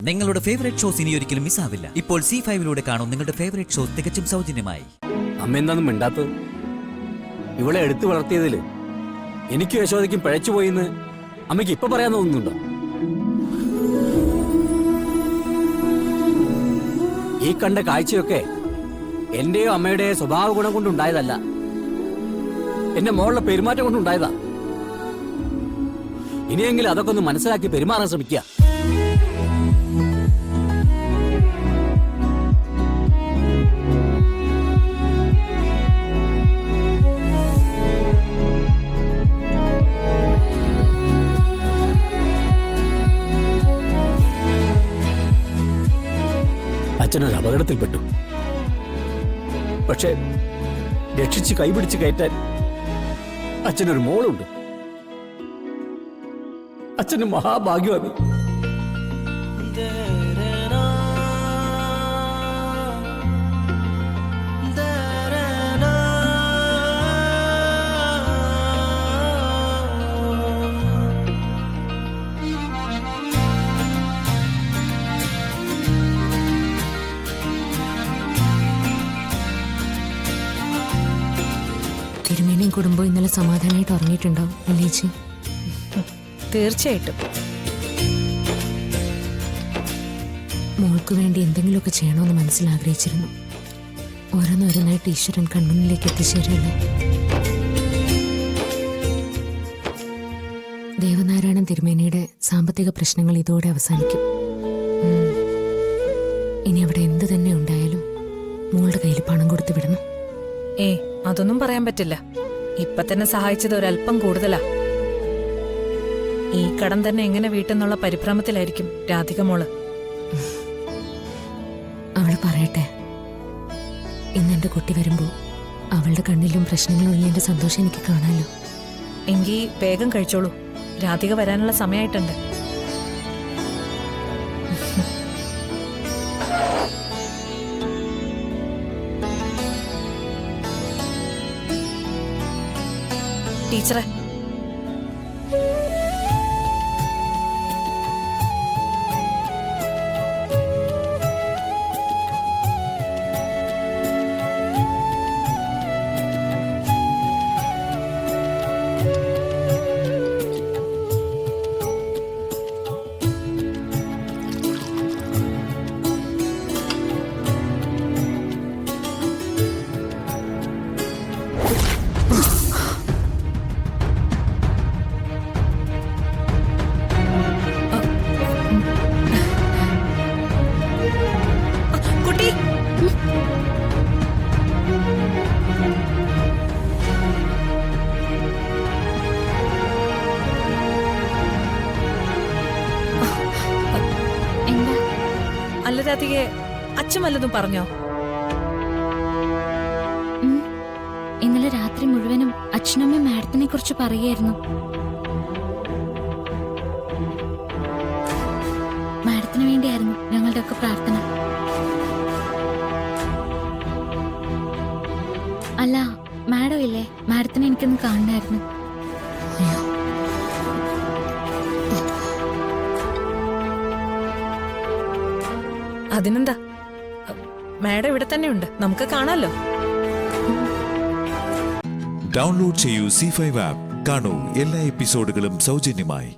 നിങ്ങളുടെ favourite shows ഇനി ഒരിക്കലും മിസ്സാവില്ല. ഇപ്പോൾ C5 കാണും നിങ്ങളുടെ ഫേവറേറ്റ് ഷോസ് തികച്ചും സൗജന്യമായി. അമ്മ എന്താന്നും മിണ്ടാത്തത്? ഇവളെ എടുത്തു വളർത്തിയതില് എനിക്ക് യശോദയ്ക്കും പിഴച്ചുപോയിന്ന് അമ്മയ്ക്ക് ഇപ്പൊ പറയാൻ തോന്നുന്നുണ്ടോ? ഈ കണ്ട കാഴ്ചയൊക്കെ എന്റെയോ അമ്മയുടെയോ സ്വഭാവ ഗുണം കൊണ്ടുണ്ടായതല്ല, എന്റെ മോളുടെ പെരുമാറ്റം കൊണ്ടുണ്ടായതാ. ഇനിയെങ്കിലും അതൊക്കെ ഒന്ന് മനസ്സിലാക്കി പെരുമാറാൻ ശ്രമിക്കുക. അച്ഛനൊരു അപകടത്തിൽപ്പെട്ടു. പക്ഷെ രക്ഷിച്ച് കൈപിടിച്ച് കയറ്റാൻ അച്ഛനൊരു മോളുണ്ട്. അച്ഛന് മഹാഭാഗ്യമാണ്. തിരുമേനിയും കുടുംബം ഇന്നലെ സമാധാനമായിട്ട് ഉറങ്ങിയിട്ടുണ്ടാവും അല്ലേച്ചി? തീർച്ചയായിട്ടും. മോൾക്ക് വേണ്ടി എന്തെങ്കിലുമൊക്കെ ചെയ്യണമെന്ന് മനസ്സിലാഗ്രഹിച്ചിരുന്നു. ഓരോന്നോരോന്നായിട്ട് ഈശ്വരൻ കൺമുന്നിലേക്ക് എത്തിച്ചേരുമല്ലോ. ദേവനാരായണൻ തിരുമേനിയുടെ സാമ്പത്തിക പ്രശ്നങ്ങൾ ഇതോടെ അവസാനിക്കും. ഇനി അവിടെ എന്ത് തന്നെ ഉണ്ടായാലും മോളുടെ കയ്യിൽ പണം കൊടുത്തു വിടണം. അതൊന്നും പറയാൻ പറ്റില്ല. ഇപ്പൊ തന്നെ സഹായിച്ചത് ഒരല്പം കൂടുതലാ. ഈ കടം തന്നെ എങ്ങനെ വീട്ടെന്നുള്ള പരിഭ്രമത്തിലായിരിക്കും രാധിക മോള്. അവള് പറയട്ടെ. ഇന്നെന്റെ കുട്ടി വരുമ്പോ അവളുടെ കണ്ണിലും പ്രശ്നങ്ങളും ഒഴിഞ്ഞതിന്റെ സന്തോഷം എനിക്ക് കാണാലോ. എങ്കി വേഗം കഴിച്ചോളൂ, രാധിക വരാനുള്ള സമയമായിട്ടുണ്ട്. ടീച്ചറെ, അല്ല രാധികയെ, അച്ഛൻ വല്ലതും പറഞ്ഞോ? ഇന്നലെ രാത്രി മുഴുവനും അച്ഛനമ്മ മാഡത്തിനെ കുറിച്ച് പറയായിരുന്നു. മാഡത്തിന് വേണ്ടിയായിരുന്നു ഞങ്ങളുടെ ഒക്കെ പ്രാർത്ഥന. അല്ല, മാഡം ഇല്ലേ, മാഡത്തിനെ എനിക്കൊന്ന് കാണണമായിരുന്നു. അതിനെന്താ, മാഡം ഇവിടെ തന്നെ ഉണ്ട്, നമുക്ക് കാണാലോ. ഡൗൺലോഡ് ചെയ്യൂ C5 ആപ്പ്. കാണൂ എല്ലാ എപ്പിസോഡുകളും സൗജന്യമായി.